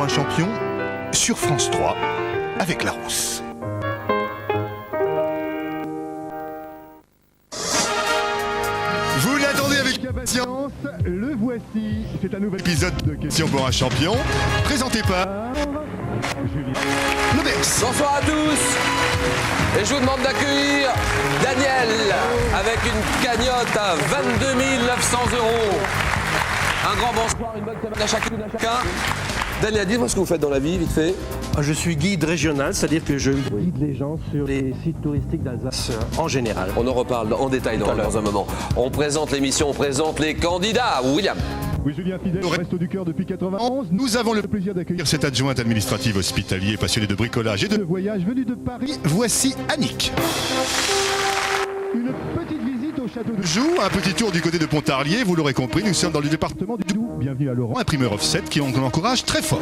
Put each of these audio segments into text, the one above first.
pour un champion sur France 3 avec Larousse. Vous l'attendez avec impatience, le voici. C'est un nouvel épisode de Question pour un champion, présenté par Julien Lebers. Bonsoir à tous. Et je vous demande d'accueillir Daniel avec une cagnotte à 22 900 €. Un grand bonsoir, une bonne semaine à chacun. Daniel, dites-moi ce que vous faites dans la vie, vite fait. Je suis guide régional, c'est-à-dire que je guide les gens sur les sites touristiques d'Alsace en général. On en reparle en détail dans un moment. On présente l'émission, on présente les candidats. William. Oui, Julien Fidèle, au Resto du Cœur depuis 91. Nous avons le plaisir d'accueillir cette adjointe administrative hospitalier passionnée de bricolage et de voyage venue de Paris. Voici Annick. Une petite visite au château de Joux, un petit tour du côté de Pontarlier. Vous l'aurez compris, nous sommes dans le département du Doubs. Bienvenue à Laurent, imprimeur offset qui encourage très fort.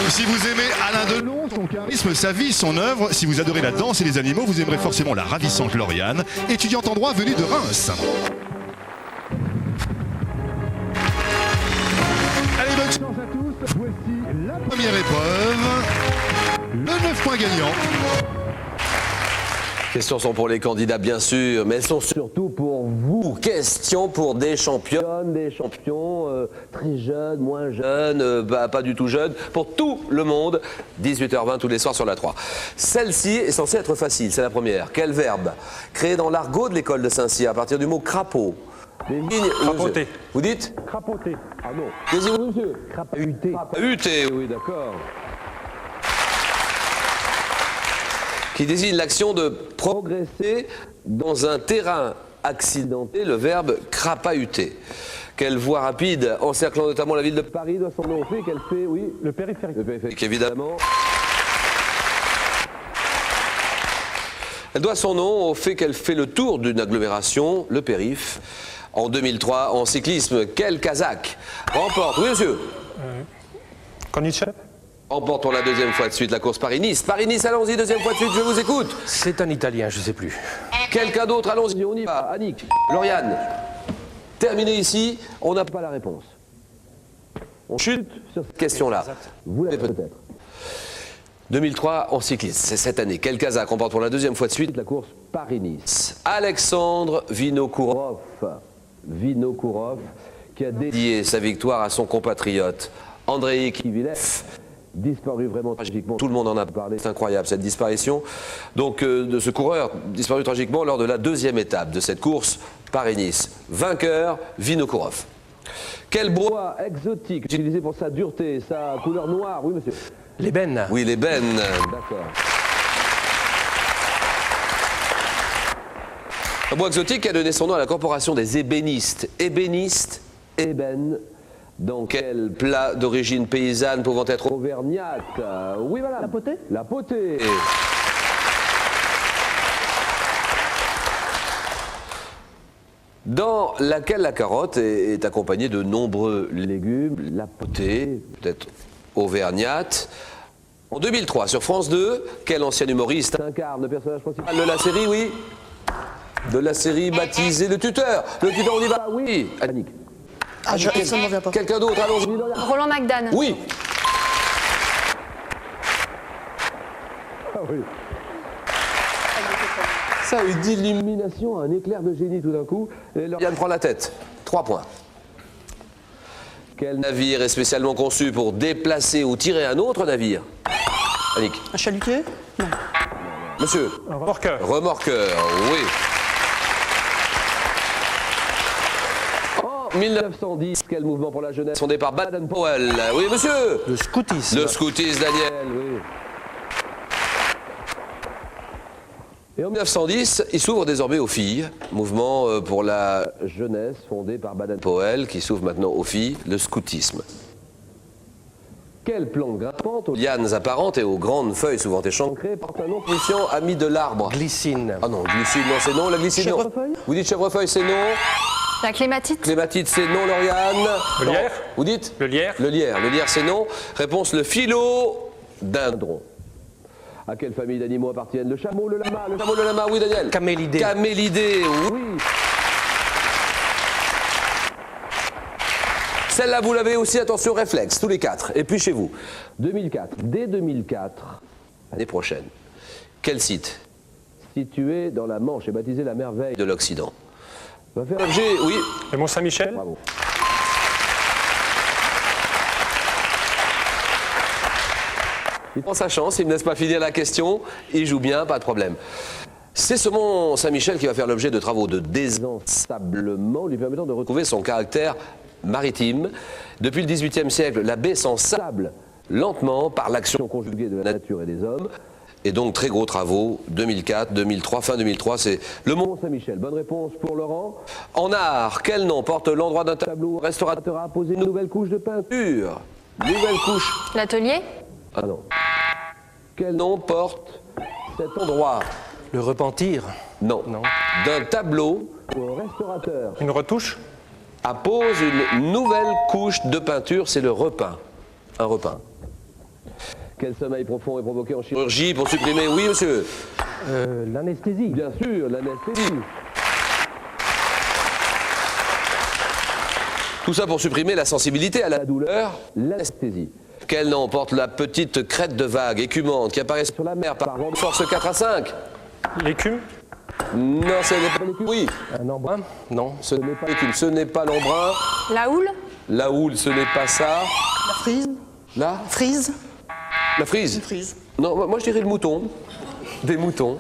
Si vous aimez Alain Delon, son charisme, sa vie, son œuvre, si vous adorez la danse et les animaux, vous aimerez forcément la ravissante Lauriane, étudiante en droit venue de Reims. Allez, bonne chance à tous. Voici la première épreuve, le 9 points gagnant. Questions sont pour les candidats, bien sûr, mais elles sont surtout pour vous. Questions pour des championnes, des champions très jeunes, moins jeunes, pas du tout jeunes, pour tout le monde. 18h20 tous les soirs sur la 3. Celle-ci est censée être facile, c'est la première. Quel verbe créé dans l'argot de l'école de Saint-Cyr à partir du mot crapaud? Crapoter. Vous dites? Crapoter. Ah non. Désirez-vous, monsieur? Crapahuter. Crapahuter, oui, d'accord. Qui désigne l'action de progresser dans un terrain accidenté, le verbe crapahuter. Quelle voie rapide encerclant notamment la ville de Paris doit son nom au fait qu'elle fait, oui, Le périphérique. le périphérique, évidemment. Elle doit son nom au fait qu'elle fait le tour d'une agglomération, le périph'. En 2003, en cyclisme, quel Kazakh remporte, oui monsieur, Konnichev. remporte pour la deuxième fois de suite la course Paris-Nice. Paris-Nice, allons-y, deuxième fois de suite, je vous écoute. C'est un Italien, je ne sais plus. Quelqu'un d'autre, allons-y, on y va. Annick, Lauriane. Terminé ici, on n'a pas la réponse. On chute sur cette question-là. Vous l'avez peut-être. 2003 en cyclisme, c'est cette année. Quel Kazakh remporte pour la deuxième fois de suite la course Paris-Nice? Alexandre Vinokourov. Vinokourov, qui a dédié sa victoire à son compatriote Andrei Kivilev, disparu vraiment tragiquement. Tout le monde en a parlé, c'est incroyable cette disparition. Donc de ce coureur disparu tragiquement lors de la deuxième étape de cette course Paris-Nice. Vainqueur, Vinokourov. Quel bois exotique utilisé pour sa dureté, sa couleur noire? Oui monsieur. L'ébène. Oui, l'ébène. D'accord. Un bois exotique a donné son nom à la corporation des ébénistes. Ébéniste, ébène. Dans quel plat d'origine paysanne pouvant être auvergnate? Oui, voilà. La potée. La potée. Dans laquelle la carotte est accompagnée de nombreux légumes. La potée, peut-être auvergnate. En 2003, sur France 2, quel ancien humoriste incarne le personnage principal de la série, oui? De la série baptisée Le Tuteur. Le Tuteur, on y va, oui. Annick. Ah, ça ne me revient pas. Quelqu'un d'autre, allons-y. Roland McDan. Oui. Ah oui. Ça a eu d'illumination, un éclair de génie tout d'un coup. Et Lauriane prend la tête. 3 points. Quel navire est spécialement conçu pour déplacer ou tirer un autre navire? Annick. Un chalutier? Non. Monsieur. Remorqueur. Remorqueur, oui. En 1910, quel mouvement pour la jeunesse fondé par Baden-Powell? Oui, monsieur. Le scoutisme. Le scoutisme, Daniel, oui. Et en 1910, il s'ouvre désormais aux filles. Mouvement pour la jeunesse fondé par Baden-Powell, qui s'ouvre maintenant aux filles, le scoutisme. Quelle plante grimpante aux lianes apparentes et aux grandes feuilles souvent échancrées porte un nom puissant ami de l'arbre? Glycine. Ah non, glycine, non, c'est non. La glycine, non. Chèvrefeuille? Vous dites chèvrefeuille, c'est non. La clématite? Clématite, c'est non, Lauriane. Le lierre. Vous dites? Le lierre. Le lierre. Le lierre, c'est non. Réponse, le philodendron. À quelle famille d'animaux appartiennent le chameau, le lama? Le chameau, le lama, oui, Daniel. Camélidés. Camélidés, oui. Celle-là, vous l'avez aussi, attention, réflexe, tous les quatre. Et puis chez vous. 2004. Dès 2004, l'année prochaine, quel site, situé dans la Manche et baptisé la merveille de l'Occident, va faire l'objet, oui. Le Mont-Saint-Michel. Bravo. Il prend sa chance, il ne me laisse pas finir la question, il joue bien, pas de problème. C'est ce Mont Saint-Michel qui va faire l'objet de travaux de désensablement lui permettant de retrouver son caractère maritime. Depuis le XVIIIe siècle, la baie s'ensable lentement par l'action conjuguée de la nature et des hommes. Et donc très gros travaux, 2004, 2003, fin 2003, c'est le Mont Saint-Michel. Bonne réponse pour Laurent. En art, quel nom porte l'endroit d'un tableau où un restaurateur a posé une nouvelle couche de peinture? Nouvelle couche. L'atelier? Ah non. Quel nom porte cet endroit? Le repentir. Non. Non. D'un tableau où un restaurateur Une retouche. appose une nouvelle couche de peinture, c'est le repeint. Un repeint. Quel sommeil profond est provoqué en chirurgie pour supprimer? Oui, monsieur. L'anesthésie. Bien sûr, l'anesthésie. Tout ça pour supprimer la sensibilité à la douleur, l'anesthésie. Quel nom porte la petite crête de vague écumante qui apparaît sur la mer par vent de force 4 à 5? L'écume. Non, ce n'est pas l'écume. Oui, Un embrun. Non. ce n'est pas l'écume, ce n'est pas l'embrun. La houle? La houle, ce n'est pas ça. La frise. Là, Frise. la frise. Frise. Non, moi je dirais le mouton. Des moutons.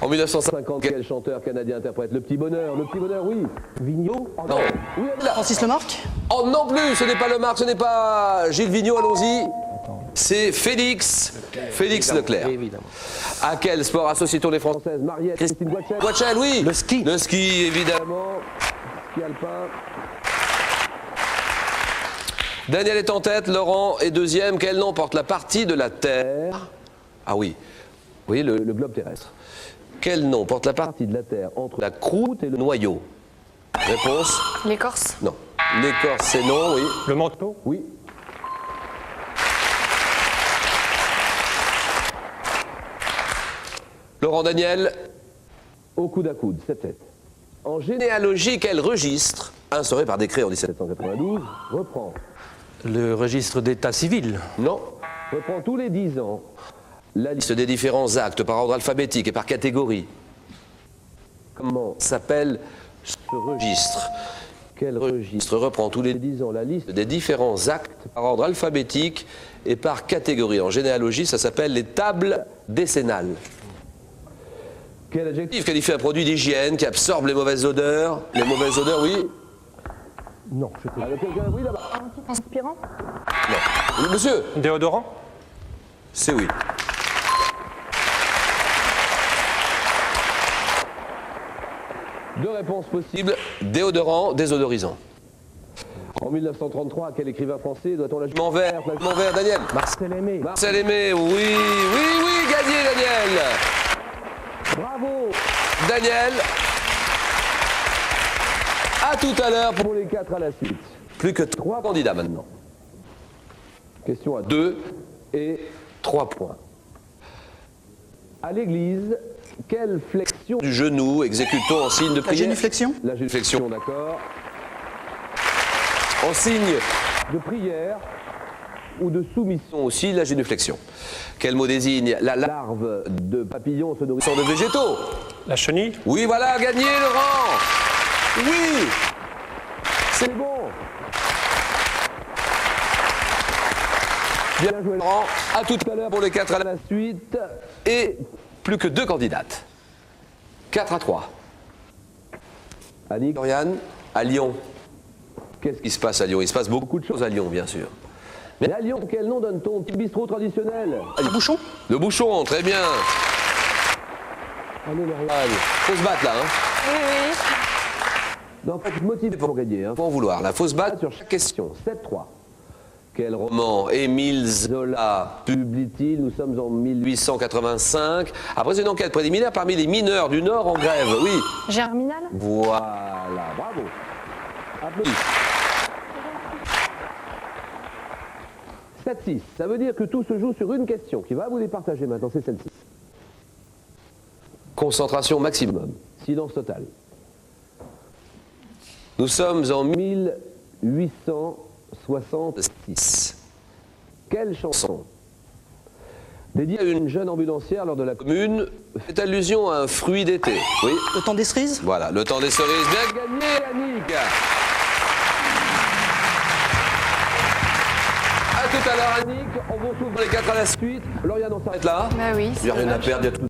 En 1950, quel chanteur canadien interprète Le Petit Bonheur? Le Petit Bonheur, oui. Vigneault. Non. Oui, elle est là. Francis Lemarque. Oh non plus, ce n'est pas Lemarque, ce n'est pas Gilles Vigneault, allons-y. C'est Félix Leclerc. Évidemment. À quel sport associe-t-on les Françaises? Mariette, Christine Boitchel. Boitchel, oui. Le ski. Le ski, évidemment. Ski alpin. Daniel est en tête, Laurent est deuxième. Quel nom porte la partie de la Terre? Ah oui, vous voyez le globe terrestre. Quel nom porte la partie de la Terre entre la croûte et le noyau? Réponse? L'écorce? Non. L'écorce, c'est non, oui. Le manteau. Oui. Laurent Daniel, au coude à coude, 7-7. En généalogie, quel registre, instauré par décret en 1792, reprend? Le registre d'état civil. Non. Reprend tous les 10 ans la liste des différents actes par ordre alphabétique et par catégorie. Comment s'appelle ce registre? Quel registre reprend tous les 10 ans la liste des différents actes par ordre alphabétique et par catégorie? En généalogie, ça s'appelle les tables décennales. Quel adjectif qualifie un produit d'hygiène qui absorbe les mauvaises odeurs? Les mauvaises odeurs, oui. Non, je te... Quelqu'un, oui, là-bas. Inspirant? Non. Oui, monsieur, Déodorant. c'est oui. Deux réponses possibles. Déodorant, désodorisant. En 1933, à quel écrivain français doit-on la jument vert? La jument vert, Daniel. Marcel Aimé. Marcel Aimé, oui, gagné, Daniel. Bravo, Daniel. À tout à l'heure pour les 4 à la suite. Plus que 3 candidats maintenant. Question à 2 et 3 points. À l'église, quelle flexion du genou exécute-t-on en signe de La prière? génuflexion. La génuflexion, d'accord. En signe de prière ou de soumission aussi, la génuflexion. Quel mot désigne la larve de papillon se nourrissant de végétaux? La chenille. Oui, voilà, gagné, Laurent. Oui, c'est bon. Bien joué, Laurent. À tout à l'heure pour les 4 à la suite. Et plus que 2 candidates. 4 à 3. Annick, Lauriane, à Lyon. Qu'est-ce qui se passe à Lyon? Il se passe beaucoup de choses à Lyon, bien sûr. Mais à Lyon, quel nom donne-t-on au petit bistrot traditionnel? Le bouchon. Le bouchon, très bien. Allez, Lauriane. Faut se battre là, hein. Oui, oui. Non, faut être motivé pour gagner, hein. Faut en vouloir. Là, faut se battre sur chaque question. 7-3. Quel roman Émile Zola publie-t-il? Nous sommes en 1885. Après une enquête préliminaire parmi les mineurs du Nord en grève. Oui. Germinal? Voilà, bravo. Applaudis. 7-6. Ça veut dire que tout se joue sur une question qui va vous départager maintenant, c'est celle-ci. Concentration maximum. Silence total. Nous sommes en 1885. 1966. Quelle chanson, dédiée à une jeune ambulancière lors de la commune, fait allusion à un fruit d'été? Oui. Le temps des cerises? Voilà, le temps des cerises. Bien gagné, Annick. A tout à l'heure, Annick. On vous retrouve dans les 4 à la suite. Lauriane, on s'arrête là. Bah oui. Il n'y a rien à perdre, il y a tout.